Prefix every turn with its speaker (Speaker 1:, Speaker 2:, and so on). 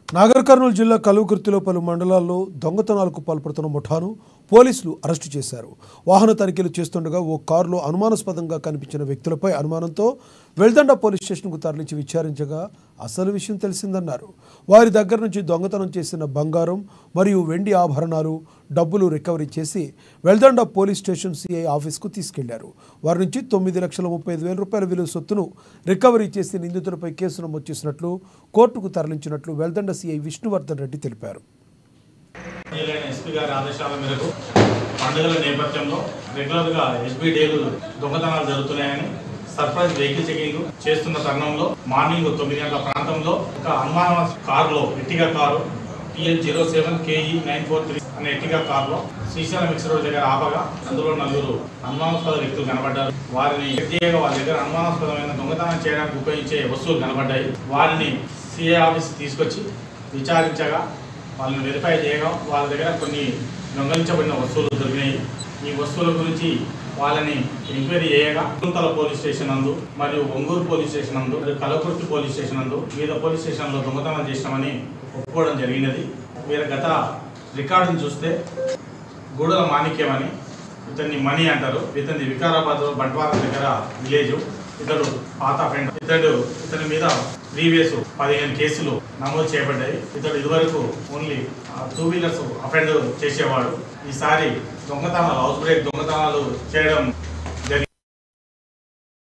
Speaker 1: నాగర్ కర్నూలు జిల్లా కల్వకుర్తిలో పలు మండలాల్లో దొంగతనాలకు పాల్పడుతున్న ముఠాను పోలీసులు అరెస్టు చేశారు. వాహన తనిఖీలు చేస్తుండగా ఓ కారులో అనుమానాస్పదంగా కనిపించిన వ్యక్తులపై అనుమానంతో వెల్దండ పోలీస్ స్టేషన్కు తరలించి విచారించగా అసలు విషయం తెలిసిందన్నారు. వారి దగ్గర నుంచి దొంగతనం చేసిన బంగారం మరియు వెండి ఆభరణాలు, డబ్బులు రికవరీ చేసి వెల్దండ పోలీస్ స్టేషన్ సిఐ ఆఫీస్కు తీసుకెళ్లారు. వారి నుంచి 9,35,000 రూపాయల విలువ సొత్తును రికవరీ చేసి నిందితులపై కేసు నమోదు చేసినట్లు కోర్టుకు తరలించినట్లు వెల్దండ సిఐ విష్ణువర్ధన్ రెడ్డి తెలిపారు.
Speaker 2: ఎస్పీ గారి ఆదేశాల మేరకు పండుగల నేపథ్యంలో రెగ్యులర్గా ఎస్బీ డేలు దొంగతనాలు జరుగుతున్నాయని సర్ప్రైజ్ వెహికల్ చెకింగ్ చేస్తున్న తరుణంలో మార్నింగ్ 9 గంటల ప్రాంతంలో ఒక అనుమాన కారులో ఎర్టిగా కారు TH07KE943 అనే ఎర్టిగా కారులో శ్రీశైలం మిక్స్ రోడ్ దగ్గర ఆపగా అందులో 4 అనుమానాస్పద వ్యక్తులు కనబడ్డారు. వారిని ఎఫ్టీఏగా వాళ్ళ దగ్గర అనుమానాస్పదమైన దొంగతనం చేయడానికి ఉపయోగించే వస్తువులు కనబడ్డాయి. వారిని సిఐ ఆఫీస్ తీసుకొచ్చి విచారించగా వాళ్ళని వెరిఫై చేయగా వాళ్ళ దగ్గర కొన్ని దొంగలించబడిన వస్తువులు దొరికినాయి. ఈ వస్తువుల గురించి వాళ్ళని ఎంక్వైరీ చేయగా గుంతల పోలీస్ స్టేషన్ నందు మరియు ఒంగూరు పోలీస్ స్టేషన్ నందు మరియు కలకుర్తి పోలీస్ స్టేషన్ నందు వివిధ పోలీస్ స్టేషన్లో దొంగతనం చేసినామని ఒప్పుకోవడం జరిగినది. వీరి గత రికార్డును చూస్తే గూడల మాణిక్యం అని ఇతన్ని మణి అంటారు. ఇతని వికారాబాద్ బంట్వారం దగ్గర విలేజ్. ఇతడు పాత ఫ్రెండ్. ఇతని మీద ప్రీవియస్ 15 కేసులు నమోదు చేయబడ్డాయి. ఇతడు ఇదివరకు ఓన్లీ 2 వీలర్స్ అఫెండ్ చేసేవాడు. ఈసారి దొంగతనాలు, హౌస్ బ్రేక్ దొంగతనాలు చేయడం